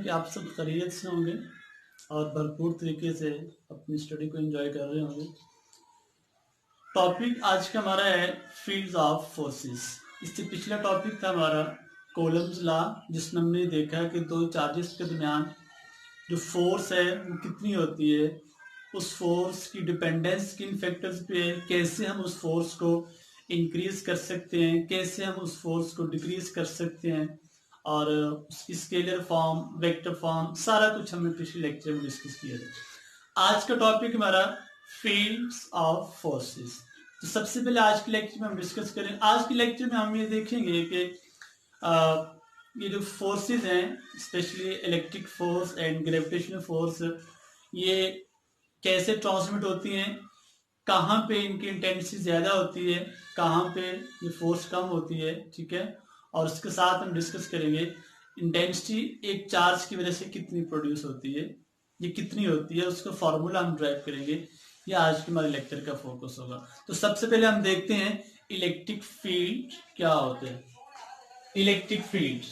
कि आप सब खैरियत से होंगे और भरपूर तरीके से अपनी स्टडी को एंजॉय कर रहे होंगे। टॉपिक आज का हमारा है फील्ड्स ऑफ फोर्सेस। इससे पिछला टॉपिक था हमारा कोलम्स लॉ, जिसमें हमने देखा कि दो चार्जेस के दरमियान जो फोर्स है वो कितनी होती है, उस फोर्स की डिपेंडेंस किन फैक्टर्स पे है, कैसे हम उस फोर्स को इंक्रीज कर सकते हैं, कैसे हम उस फोर्स को डिक्रीज कर सकते हैं, और उसकी स्केलर फॉर्म, वेक्टर फॉर्म, सारा कुछ हमने पिछले लेक्चर में डिस्कस किया था। आज का टॉपिक हमारा फील्ड्स ऑफ फोर्सेस। तो सबसे पहले आज के लेक्चर में हम डिस्कस करें। आज के लेक्चर में हम ये देखेंगे कि ये जो फोर्सेस हैं, specially electric force and gravitational force, ये कैसे ट्रांसमिट होती हैं, कहाँ पे इनकी इंटेंसिटी ज्यादा होती है, कहाँ पे ये फोर्स कम होती है, ठीक है। और उसके साथ हम डिस्कस करेंगे इंटेंसिटी एक चार्ज की वजह से कितनी प्रोड्यूस होती है, ये कितनी होती है, उसका फॉर्मूला हम ड्राइव करेंगे। ये आज के हमारे लेक्चर का फोकस होगा। तो सबसे पहले हम देखते हैं इलेक्ट्रिक फील्ड क्या होते हैं। इलेक्ट्रिक फील्ड,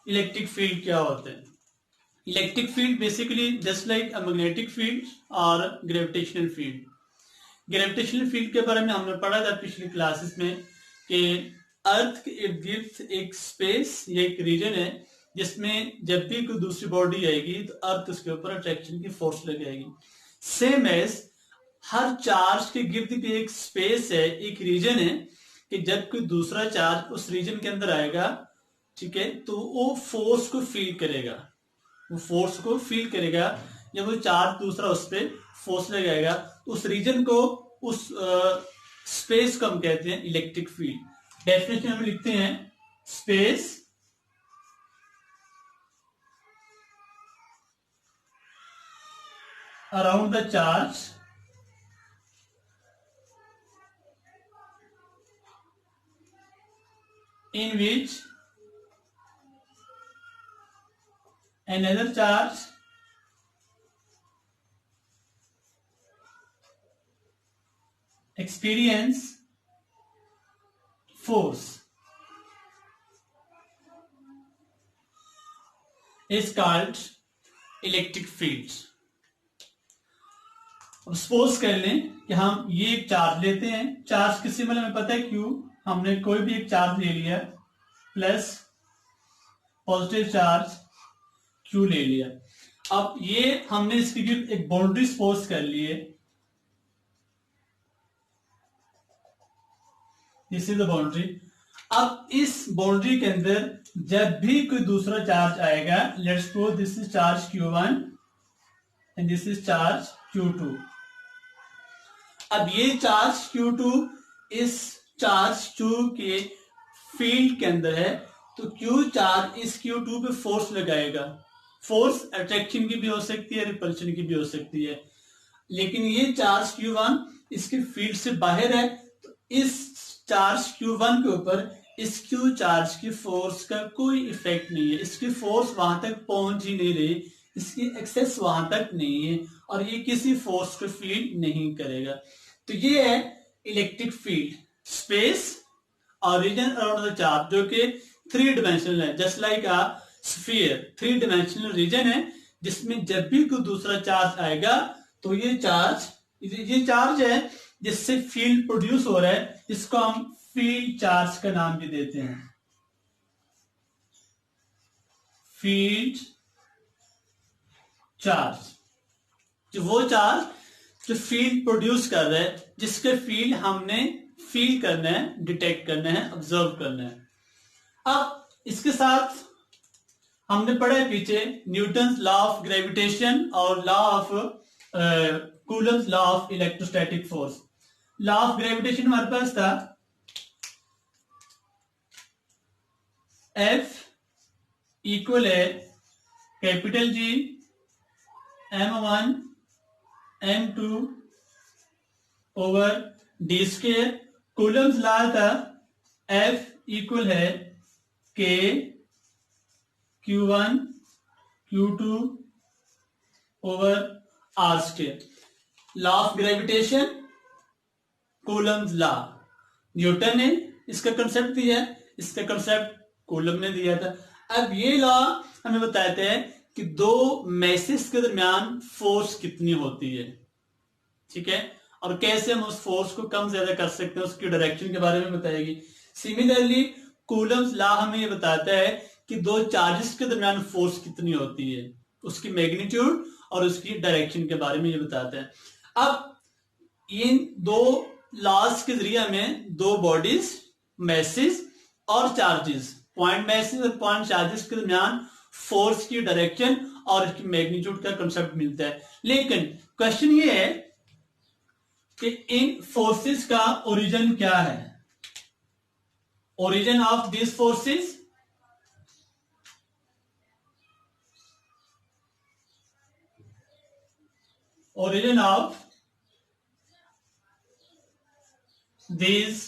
इलेक्ट्रिक फील्ड क्या होते हैं। Electric field basically just like a magnetic field और ग्रेविटेशनल फील्ड। ग्रेविटेशनल फील्ड के बारे में हमने पढ़ा था पिछली क्लासेस में कि अर्थ के इर्द गिर्द एक स्पेस या एक रीजन है जिसमें जब भी कोई दूसरी बॉडी आएगी तो अर्थ उसके ऊपर अट्रैक्शन की फोर्स लगाएगी। सेम एज हर चार्ज के गिर्द भी एक स्पेस है, एक रीजन है कि जब कोई दूसरा चार्ज उस रीजन के अंदर आएगा, ठीक है, तो वो फोर्स को फील करेगा, वो फोर्स को फील करेगा। जब वो चार्ज दूसरा उस पर फोर्स लगाएगा, उस रीजन को, उस स्पेस को हम कहते हैं इलेक्ट्रिक फील्ड। डेफिनेशन हम लिखते हैं space around the charge in which another charge experience force is called electric field। अब सपोज कर लें कि हम ये एक चार्ज लेते हैं, चार्ज किसी मतलब हमें पता है क्यू, हमने कोई भी एक चार्ज ले लिया, प्लस पॉजिटिव चार्ज क्यू ले लिया। अब ये हमने इसकी एक बाउंड्री सपोज कर ली है, दिस इज द बाउंड्री। अब इस बाउंड्री के अंदर जब भी कोई दूसरा चार्ज आएगा, let's suppose this is charge Q1 and this is charge Q2। अब ये चार्ज Q2 इस चार्ज Q के फील्ड के अंदर है, तो Q चार्ज इस Q2 पे फोर्स लगाएगा। फोर्स अट्रैक्शन की भी हो सकती है, रिपल्शन की भी हो सकती है, लेकिन ये चार्ज Q1 इसके फील्ड से बाहर है, तो इस चार्ज Q1 के ऊपर इस Q चार्ज की फोर्स का कोई इफेक्ट नहीं है, इसकी फोर्स वहां तक पहुंच ही नहीं रही, इसकी एक्सेस वहां तक नहीं है, और ये किसी फोर्स को फील नहीं करेगा। तो ये है इलेक्ट्रिक फील्ड, स्पेस और रीजन अराउंड द चार्ज, जो कि 3 डायमेंशनल है, just like a sphere. 3 dimensional region है जिसमें जब भी कोई दूसरा चार्ज आएगा तो ये चार्ज है जिससे फील्ड प्रोड्यूस हो रहा है, जिसको हम फील्ड चार्ज का नाम भी देते हैं, फील्ड चार्ज। जो वो चार्ज जो फील्ड प्रोड्यूस कर रहा है, जिसके फील्ड हमने फील करना है, डिटेक्ट करना है, ऑब्जर्व करना है। अब इसके साथ हमने पढ़ा है पीछे न्यूटन्स लॉ ऑफ ग्रेविटेशन और law of Coulomb's law of electrostatic force. Law of gravitation हमारे पास था F इक्वल है capital G M1 M2 over D square. Coulomb's law था F इक्वल है K Q1 Q2 over R square. Law of gravitation, Coulomb's law, Newton ने इसका concept दिया है, इसका कंसेप्ट कूलम ने दिया था। अब ये लॉ हमें बताते हैं कि दो मैसेज के दरमियान फोर्स कितनी होती है, ठीक है, और कैसे हम उस फोर्स को कम ज्यादा कर सकते हैं, उसकी डायरेक्शन के बारे में बताएगी। सिमिलरली कूलम्स लॉ हमें ये बताता है कि दो चार्जेस के दरमियान फोर्स कितनी होती है, उसकी मैग्नीट्यूड और उसकी डायरेक्शन के बारे में ये बताता है। अब इन दो लॉज के जरिए हमें दो बॉडीज, मैसेज और चार्जेस, पॉइंट मैसेज और पॉइंट चार्जेस के दरमियान फोर्स की डायरेक्शन और इसकी मैग्नीट्यूड का कंसेप्ट मिलता है। लेकिन क्वेश्चन ये है कि इन फोर्सेस का ओरिजिन क्या है, origin of this forces, origin of these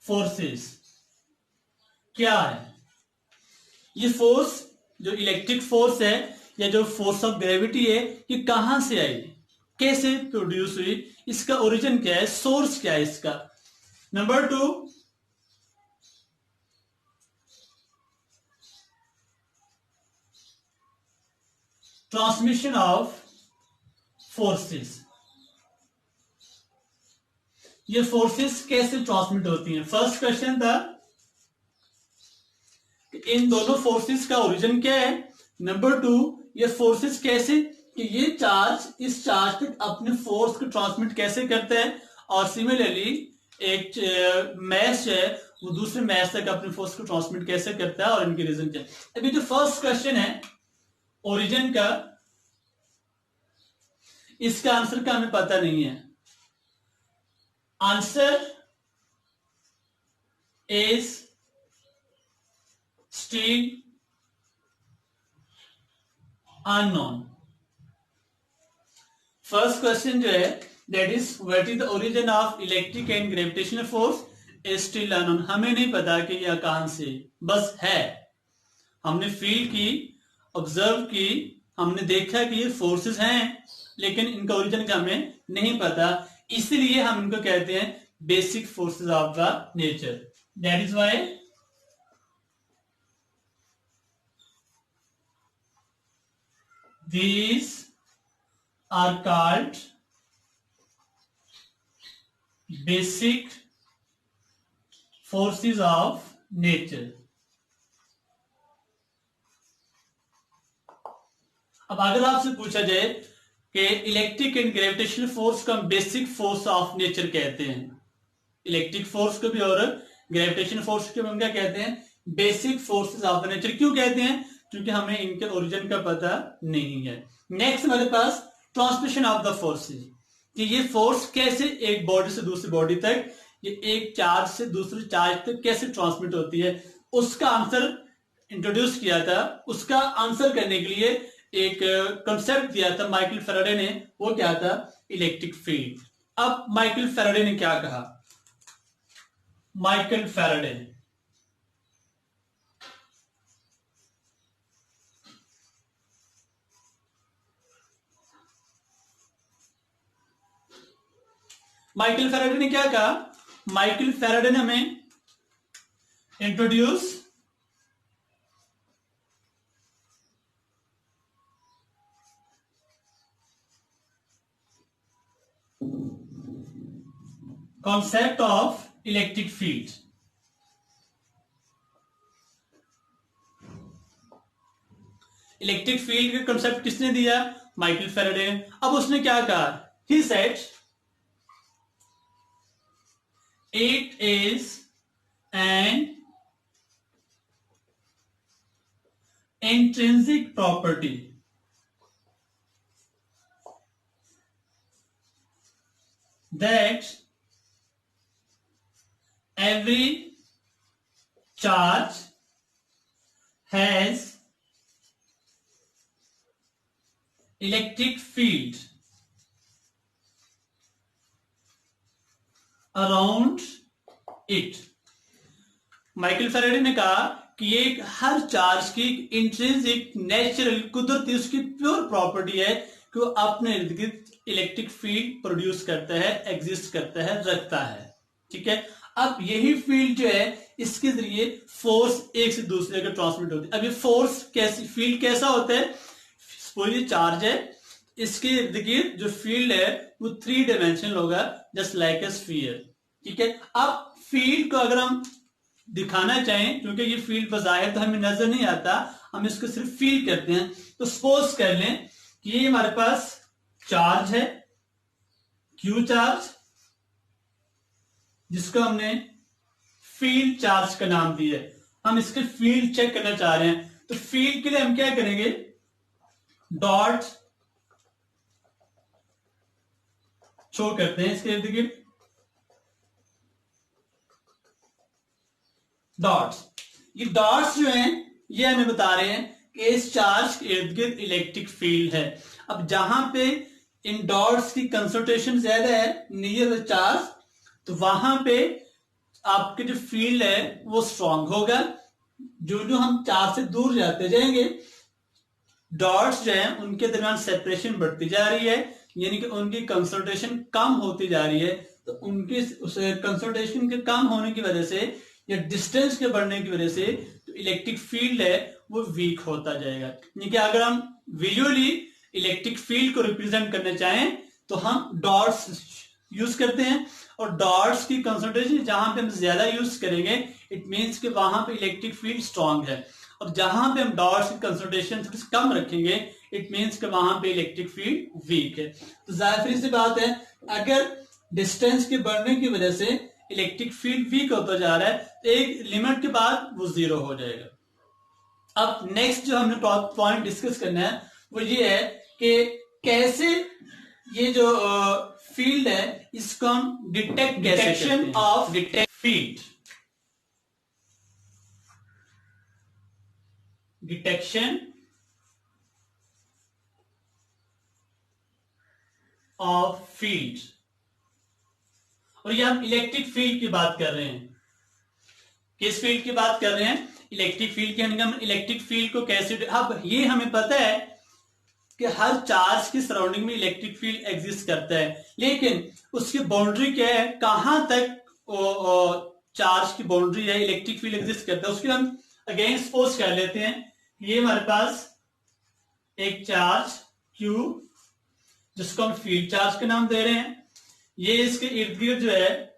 forces क्या है। ये फोर्स जो इलेक्ट्रिक फोर्स है या जो फोर्स ऑफ ग्रेविटी है, ये कहां से आई, कैसे प्रोड्यूस हुई, इसका ओरिजिन क्या है, सोर्स क्या है इसका। नंबर 2, ट्रांसमिशन ऑफ फोर्सेस, ये फोर्सेस कैसे ट्रांसमिट होती हैं। फर्स्ट क्वेश्चन था कि इन दोनों फोर्सेस का ओरिजिन क्या है। नंबर 2, ये फोर्सेस कैसे, कि ये चार्ज इस चार्ज तक अपने फोर्स को ट्रांसमिट कैसे करता है, और सिमिलरली एक मैस है वो दूसरे मैस तक अपने फोर्स को ट्रांसमिट कैसे करता है, और इनके रीजन क्या है। अभी जो फर्स्ट क्वेश्चन है ओरिजिन का, इसका आंसर का हमें पता नहीं है। Answer is still unknown. First question जो है that is what is the origin of electric and gravitational force is still unknown. हमें नहीं पता कि यह कहां से, बस है, हमने फील की, ऑब्जर्व की, हमने देखा कि ये फोर्सेस हैं, लेकिन इनका ओरिजिन का हमें नहीं पता, इसलिए हम इनको कहते हैं basic forces of the nature. That is why these are called basic forces of nature। अब अगर आपसे पूछा जाए कि इलेक्ट्रिक एंड ग्रेविटेशनल फोर्स को हम बेसिक फोर्स ऑफ नेचर कहते हैं, इलेक्ट्रिक फोर्स को भी और ग्रेविटेशनल फोर्स को भी हम क्या कहते हैं, basic forces of the nature. क्यों कहते हैं, क्योंकि हमें इनके ओरिजिन का पता नहीं है। नेक्स्ट हमारे पास ट्रांसमिशन ऑफ द फोर्सेस, कि ये फोर्स कैसे एक बॉडी से दूसरी बॉडी तक, ये एक चार्ज से दूसरे चार्ज तक कैसे ट्रांसमिट होती है, उसका आंसर इंट्रोड्यूस किया था। उसका आंसर करने के लिए एक कंसेप्ट दिया था माइकल फैराडे ने, वो क्या था, इलेक्ट्रिक फील्ड। अब माइकल फैराडे ने क्या कहा, माइकल फैराडे ने क्या कहा, माइकल फैराडे ने हमें introduce concept of electric field. Electric field का कॉन्सेप्ट किसने दिया, माइकल फैराडे ने। अब उसने क्या कहा, he said it is an intrinsic property that every charge has electric field around it. Michael Faraday ने कहा कि ये हर चार्ज की इंट्रिंसिक नेचुरल कुदरती उसकी प्योर प्रॉपर्टी है कि वो अपने इर्द गिर्द इलेक्ट्रिक फील्ड प्रोड्यूस करता है, एग्जिस्ट करता है, रखता है। ठीक है, अब यही फील्ड जो है इसके जरिए फोर्स एक से दूसरे को ट्रांसमिट होती है। अब ये फोर्स कैसी, फील्ड कैसा होता है, सपोज ये चार्ज है, इसके इर्द गिर्द जो फील्ड है वो 3 डायमेंशनल होगा, जस्ट लाइक ए स्फीयर। ठीक है, अब फील्ड को अगर हम दिखाना चाहें, क्योंकि ये फील्ड बज़ाहिर तो हमें नजर नहीं आता, हम इसको सिर्फ फील करते हैं, तो सपोज कर लें कि ये हमारे पास चार्ज है, क्यू चार्ज, जिसको हमने फील्ड चार्ज का नाम दिया है। हम इसके फील्ड चेक करना चाह रहे हैं, तो फील्ड के लिए हम क्या करेंगे, डॉट शो करते हैं इसके इर्द गिर्द, डॉट्स। ये डॉट्स जो हैं ये हमें बता रहे हैं कि इस चार्ज के इर्द गिर्द इलेक्ट्रिक फील्ड है। अब जहां पे इन डॉट्स की कंसंट्रेशन ज्यादा है नियर द चार्ज, तो वहां पे आपके जो फील्ड है वो स्ट्रांग होगा। जो जो हम चार्ज से दूर जाते जाएंगे, डॉट्स जो है उनके दरमियान सेपरेशन बढ़ती जा रही है, यानी कि उनकी कंसंट्रेशन कम होती जा रही है। तो उनकी कंसंट्रेशन के कम होने की वजह से या डिस्टेंस के बढ़ने की वजह से जो इलेक्ट्रिक फील्ड है वो वीक होता जाएगा। यानी कि अगर हम विजुअली इलेक्ट्रिक फील्ड को रिप्रेजेंट करना चाहें तो हम डॉट्स यूज करते हैं, और डॉट्स की कंसंट्रेशन जहां पे हम ज्यादा यूज करेंगे, इट मींस कि वहां पे इलेक्ट्रिक फील्ड स्ट्रांग है, और जहां पे हम डॉट्स की कंसंट्रेशन कम रखेंगे, इट मींस कि वहां पे इलेक्ट्रिक फील्ड वीक है। तो जाहिर सी बात है, अगर डिस्टेंस के बढ़ने की वजह से इलेक्ट्रिक फील्ड वीक होता जा रहा है, तो एक लिमिट के बाद वो जीरो हो जाएगा। अब नेक्स्ट जो हमने पॉइंट डिस्कस करना है वो ये है कि कैसे ये जो फील्ड है इसको हम detection of detect field, detection of field, और ये हम इलेक्ट्रिक फील्ड की बात कर रहे हैं। किस फील्ड की बात कर रहे हैं, इलेक्ट्रिक फील्ड की। हम इलेक्ट्रिक फील्ड को कैसे, अब ये हमें पता है कि हर चार्ज की सराउंडिंग में इलेक्ट्रिक फील्ड एग्जिस्ट करता है, लेकिन उसकी बाउंड्री क्या है, कहां तक चार्ज की बाउंड्री है, इलेक्ट्रिक फील्ड एग्जिस्ट करता है, उसके हम अगेन सपोज कर लेते हैं। ये हमारे पास एक चार्ज Q, जिसको हम फील्ड चार्ज का नाम दे रहे हैं, ये इसके इर्द गिर्द जो है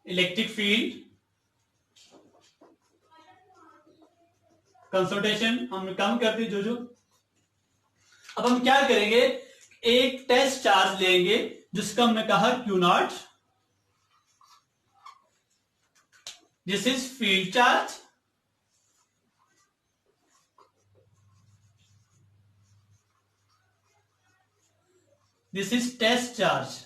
इलेक्ट्रिक फील्ड कंसंट्रेशन हमने कम कर दी जो। अब हम क्या करेंगे, एक टेस्ट चार्ज लेंगे जिसका हमने कहा Q0, this is field charge, this is test charge.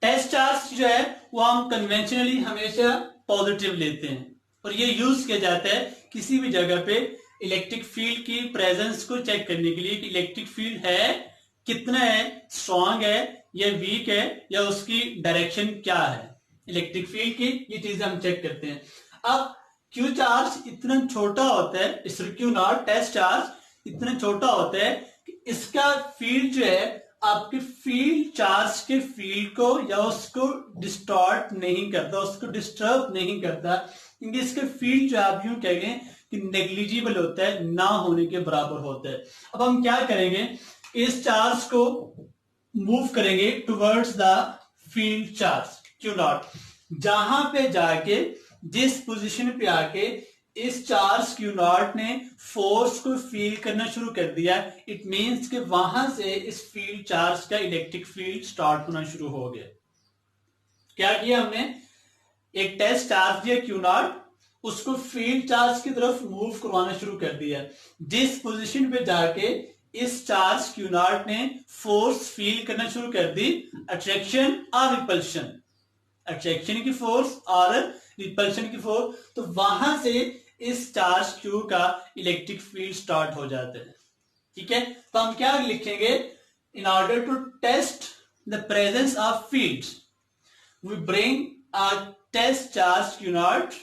Test charge जो है वो हम कन्वेंशनली हमेशा पॉजिटिव लेते हैं, और ये यूज किया जाता है किसी भी जगह पे इलेक्ट्रिक फील्ड की प्रेजेंस को चेक करने के लिए कि इलेक्ट्रिक फील्ड है कितना है, स्ट्रांग है या वीक है, या उसकी डायरेक्शन क्या है इलेक्ट्रिक फील्ड की, ये चीजें हम चेक करते हैं। अब क्यू चार्ज इतना छोटा होता है, इस Q0 टेस्ट चार्ज इतना छोटा होता है कि इसका फील्ड जो है आपके फील्ड चार्ज के फील्ड को या उसको डिस्टॉर्ट नहीं करता, उसको डिस्टर्ब नहीं करता, क्योंकि इसके फील्ड जो आप यूं कह लें कि नेग्लिजिबल होता है, ना होने के बराबर होता है। अब हम क्या करेंगे, इस चार्ज को मूव करेंगे towards the field charge Q0, जहां पे जाके जिस पोजीशन पे आके इस चार्ज Q0 ने फोर्स को फील करना शुरू कर दिया, इट मींस कि वहां से इस फील्ड चार्ज का इलेक्ट्रिक फील्ड स्टार्ट होना शुरू हो गया। क्या किया हमने, एक टेस्ट चार्ज दिया Q0, उसको फील्ड चार्ज की तरफ मूव करवाना शुरू कर दिया, जिस पोजीशन पे जाके इस चार्ज Q0 ने फोर्स फील करना शुरू कर दी, अट्रैक्शन और रिपल्शन, अट्रैक्शन की फोर्स और रिपल्शन की फोर्स, तो वहां से इस चार्ज Q का इलेक्ट्रिक फील्ड स्टार्ट हो जाता है। ठीक है, तो हम क्या लिखेंगे, in order to test the presence of fields we bring a test charge Q0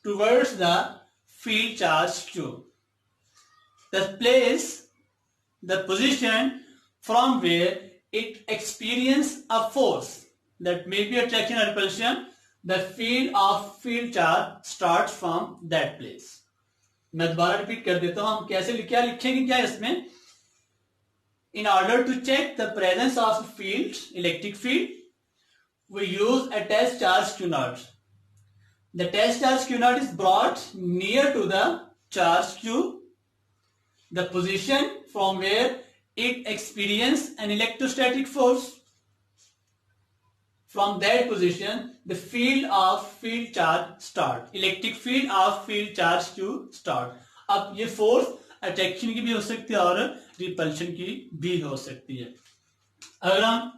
towards the field charge q. The place, the position from where it experiences a force that may be attraction or repulsion, the field of field charge starts from that place. मैं दोबारा repeat कर देता हूं, हम कैसे क्या लिखेंगे, क्या इसमें, in order to check the presence of field, electric field, we use a test charge q naught. The test charge q naught is brought near to the charge q, the position from where it experiences an electrostatic force. From that position, the field of field charge start. Electric field of field charge q start. अब ये force attraction की भी हो सकती है और repulsion की भी हो सकती है. अगर हम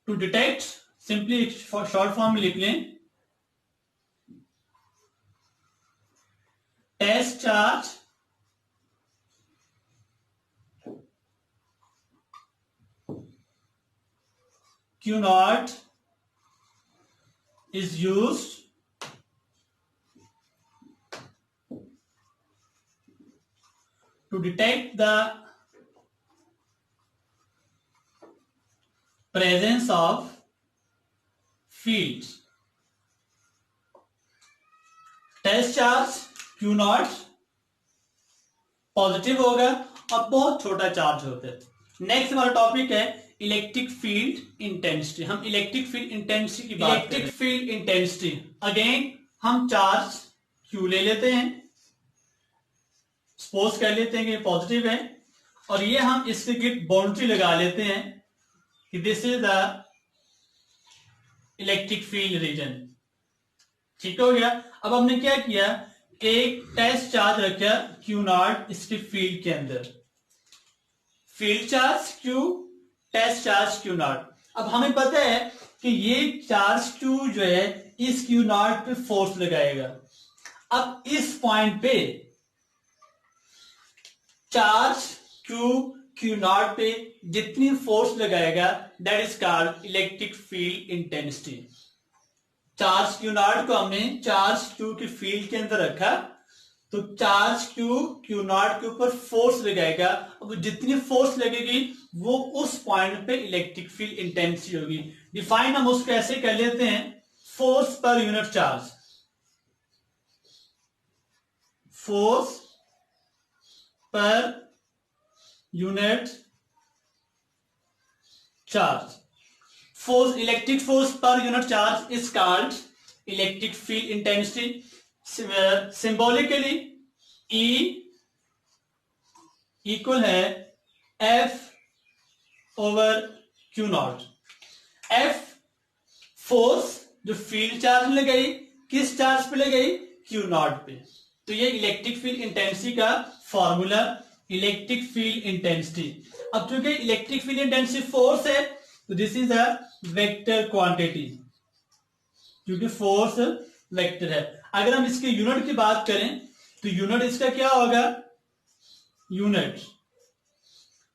to detect simply short form में लिख लें, test charge q naught is used to detect the presence of fields. Test charge q naught positive होगा और बहुत छोटा चार्ज होता है. नेक्स्ट हमारा टॉपिक है इलेक्ट्रिक फील्ड इंटेंसिटी. हम इलेक्ट्रिक फील्ड इंटेंसिटी की बात करें. इलेक्ट्रिक फील्ड इंटेंसिटी, अगेन हम चार्ज q ले लेते हैं, सपोज कर लेते हैं कि पॉजिटिव है, और ये हम इससे बाउंड्री लगा लेते हैं कि this is the electric field region. ठीक हो गया. अब हमने क्या किया, एक टेस्ट चार्ज रखा q नॉट इसके फील्ड के अंदर, field charge q, test charge q naught. अब हमें पता है कि ये चार्ज q जो है इस q नॉट पे फोर्स लगाएगा. अब इस पॉइंट पे चार्ज q नॉट पे जितनी फोर्स लगाएगा that is called electric field intensity. Charge q not को हमने चार्ज q के फील्ड के अंदर रखा, तो चार्ज q नॉट के ऊपर फोर्स लगाएगा. अब जितनी फोर्स लगेगी वो उस पॉइंट पे इलेक्ट्रिक फील्ड इंटेंसिटी होगी. डिफाइन हम उसको ऐसे कर लेते हैं, force per unit charge. Force per unit charge. Force, electric force per unit charge is called electric field intensity. Symbolically E equal है F over Q not. F force जो field charge में लगाई, किस चार्ज पे लगाई, Q not पे. तो ये इलेक्ट्रिक फील्ड इंटेंसिटी का फॉर्मूला, इलेक्ट्रिक फील्ड इंटेंसिटी. अब चूंकि इलेक्ट्रिक फील्ड इंटेंसिटी फोर्स है तो this is a vector quantity, क्योंकि फोर्स वेक्टर है. अगर हम इसके यूनिट की बात करें तो यूनिट इसका क्या होगा, यूनिट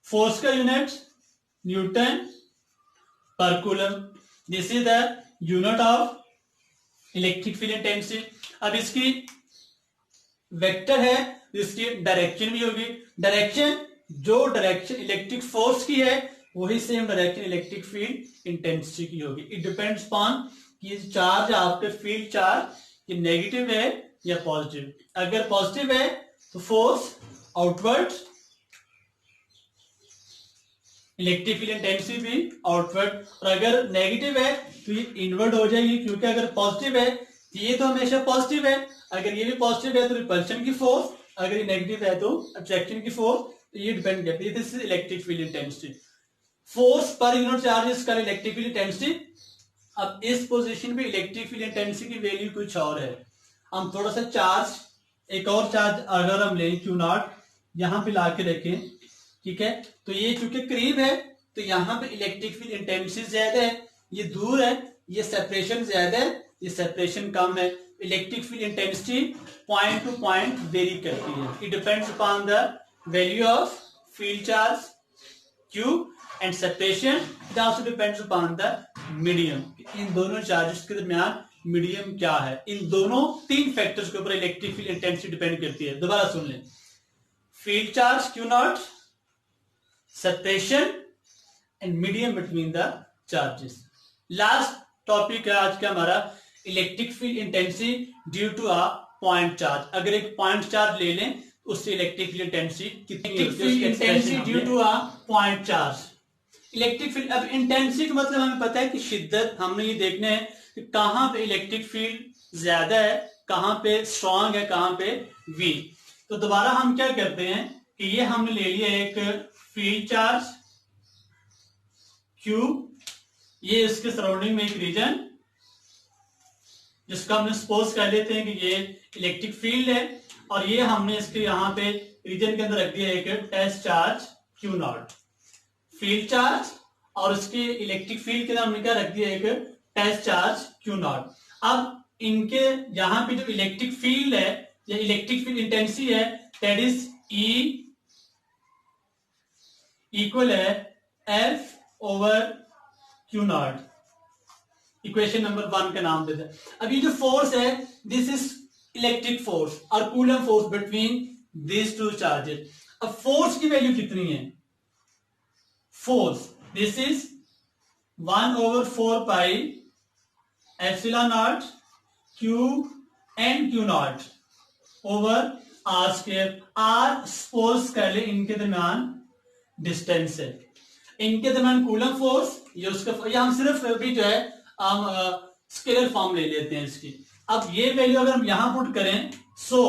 फोर्स का यूनिट न्यूटन पर coulomb. This is the unit of electric field intensity. अब इसकी वेक्टर है तो इसकी डायरेक्शन भी होगी. डायरेक्शन, जो डायरेक्शन इलेक्ट्रिक फोर्स की है वही same direction electric field intensity की होगी. इट डिपेंड्स अपॉन कि चार्ज आपके फील्ड चार्ज ये नेगेटिव है या पॉजिटिव. अगर पॉजिटिव है तो force outward, electric field intensity भी आउटवर्ड, और अगर नेगेटिव है तो ये इनवर्ड हो जाएगी, क्योंकि अगर पॉजिटिव है तो ये तो हमेशा पॉजिटिव है, अगर ये भी पॉजिटिव है तो रिपल्शन की फोर्स, अगर ये नेगेटिव है तो अट्रैक्शन की फोर्स. तो ये डिपेंड करती है. This is electric field intensity. Force per unit charge का इलेक्ट्रिक फील्ड इंटेंसिटी. अब इस पोजीशन पे इलेक्ट्रिक फील्ड इंटेंसिटी की वैल्यू कुछ और है. हम थोड़ा सा चार्ज, एक और चार्ज अगर हम लें Q नॉट, यहां पे ला के रखें, ठीक है, तो ये चूंकि करीब है तो यहां पे इलेक्ट्रिक फील्ड इंटेंसिटी ज्यादा है, ये दूर है, ये सेपरेशन ज्यादा है, ये सेपरेशन कम है. Electric field intensity point two point very करती है. It depends upon the value of field charge Q and separation. It also depends upon the medium. इन दोनों चार्जेस के दरमियान मीडियम क्या है। इन दोनों 3 फैक्टर्स के ऊपर इलेक्ट्रिक फील्ड इंटेंसिटी डिपेंड करती है। दोबारा सुन लें, field charge Q naught, separation and medium between the charges. Last topic है आज का हमारा, electric field intensity due to a point charge. अगर एक पॉइंट चार्ज ले लें उससे इलेक्ट्रिक फील्ड इंटेंसिटी कितनी होती है, intensity due to a point charge. Electric field, अब इंटेंसिटी मतलब हमें पता है कि शिद्दत, हमने ये देखना है कि कहां पे इलेक्ट्रिक फील्ड ज्यादा है, कहां पे स्ट्रांग है, कहां पे वीक। तो दोबारा हम क्या करते हैं कि ये हमने ले लिया एक फील्ड चार्ज Q, ये इसके सराउंडिंग में एक रीजन जिसका हमने सपोज कर लेते हैं कि ये इलेक्ट्रिक फील्ड है, और ये हमने इसके यहाँ पे रीजन के अंदर रख दिया एक test charge Q naught, field charge, और इसके इलेक्ट्रिक फील्ड के अंदर हमने क्या रख दिया एक टेस्ट चार्ज Q नॉट। अब इनके यहाँ पे जो इलेक्ट्रिक फील्ड है या इलेक्ट्रिक फील्ड इंटेंसिटी है, दैट इज E इक्वल है F over Q not. Equation number 1 का नाम देते हैं। अब ये जो फोर्स है, दिस इज इलेक्ट्रिक फोर्स और coulomb force between this two charges. अब फोर्स की वैल्यू कितनी है, force this is 1 over 4 pi epsilon not Q and Q not over R square. R suppose कर ले इनके दरमियान डिस्टेंस है, इनके दरमियान कूलम फोर्स, ये उसका, ये हम सिर्फ अभी जो है हम स्केलर फॉर्म ले लेते हैं इसकी। अब ये वैल्यू अगर हम यहां पुट करें, सो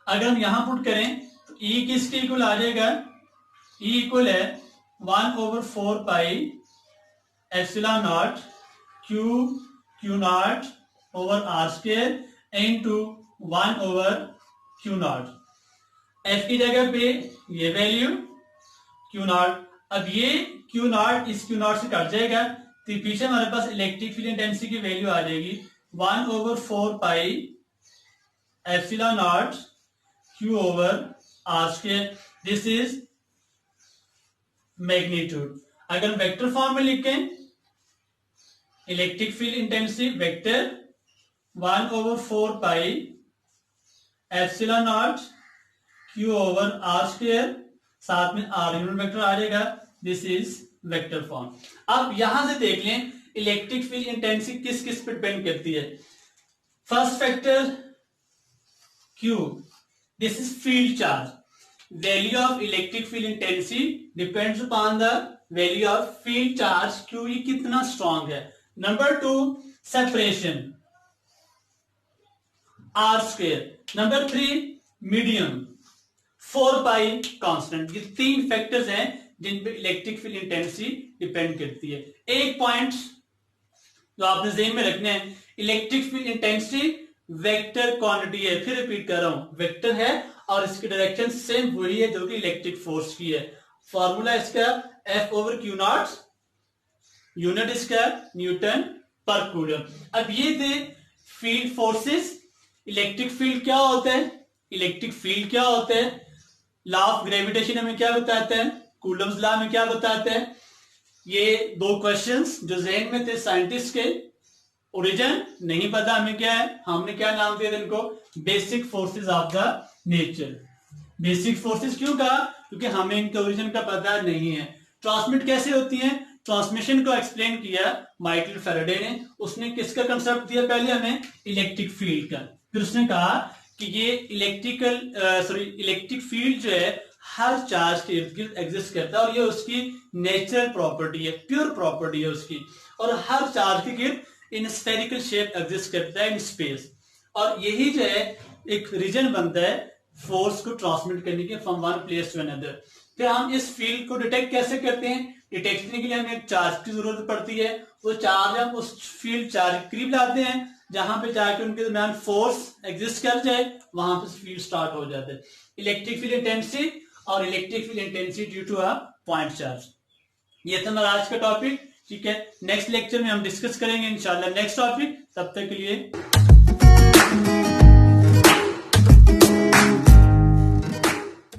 अगर हम यहां पुट करें तो E किसके इक्वल आ जाएगा, E इक्वल है 1 over 4 pi epsilon not Q not over R square into 1 over Q not. F की जगह पे ये वैल्यू Q नॉट। अब ये Q नॉट इस Q नॉट से कट जाएगा, तो पीछे हमारे पास इलेक्ट्रिक फील्ड इंटेंसिटी की वैल्यू आ जाएगी 1 over 4 pi epsilon not Q over R square. This is magnitude. अगर हम वेक्टर फॉर्म में लिखें, electric field intensity vector 1 over 4 pi epsilon not Q over R square, साथ में R यूनिट वेक्टर आ जाएगा, this is vector form. अब यहां से देख लें इलेक्ट्रिक फील्ड इंटेंसिटी किस किस पे डिपेंड करती है। First factor Q, this is field charge, value of electric field intensity depends upon the value of field charge Q, ये कितना स्ट्रांग है। Number 2 separation R square. Number 3 medium 4 पाई constant. ये 3 factors हैं जिन पे इलेक्ट्रिक फील्ड इंटेंसिटी डिपेंड करती है। एक point जो आपने ज़हन में रखना है, electric field intensity vector quantity है। फिर रिपीट कर रहा हूं, वेक्टर है और इसकी डायरेक्शन सेम वही है जो कि इलेक्ट्रिक फोर्स की है। फॉर्मूला इसका F over Q not, unit इसका न्यूटन पर कूलम। अब ये थे फील्ड फोर्सेस। इलेक्ट्रिक फील्ड क्या होता है, इलेक्ट्रिक फील्ड क्या होता है, लॉ ऑफ ग्रेविटेशन हमें क्या बताता है, कूलम्स लॉ में क्या बताता है। ये 2 क्वेश्चंस जो जहन में थे साइंटिस्ट के, ओरिजिन नहीं पता हमें क्या है, हमने क्या नाम दिया इनको, basic forces of the nature. Basic forces क्यों कहा, क्योंकि हमें इनके ओरिजिन का पता नहीं है। ट्रांसमिट कैसे होती है, ट्रांसमिशन को एक्सप्लेन किया माइकल फैराडे ने। उसने किसका कंसेप्ट दिया, पहले हमें इलेक्ट्रिक फील्ड का, फिर उसने कहा कि ये इलेक्ट्रिक फील्ड जो है हर चार्ज के इर्द गिर्द एग्जिस्ट करता है और ये उसकी नेचुरल प्रॉपर्टी है, प्योर प्रॉपर्टी है उसकी, और हर चार्ज के गिर्द इन स्फेरिकल शेप एग्जिस्ट करता है इन स्पेस। और यही जो है एक रीजन बनता है फोर्स को ट्रांसमिट करने के from one place to another. फिर हम इस फील्ड को डिटेक्ट कैसे करते हैं, डिटेक्शन के लिए हमें एक चार्ज की जरूरत पड़ती है। वो चार्ज हम उस फील्ड चार्ज के करीब लाते हैं जहां पे जाके उनके दरमियान फोर्स एग्जिस्ट कर जाए, वहां पे फील्ड स्टार्ट हो जाता है। इलेक्ट्रिक फील्ड इंटेंसिटी और electric field intensity due to a point charge. ये था हमारा आज का टॉपिक, ठीक है। नेक्स्ट लेक्चर में हम डिस्कस करेंगे इंशाल्लाह नेक्स्ट टॉपिक। तब तक के लिए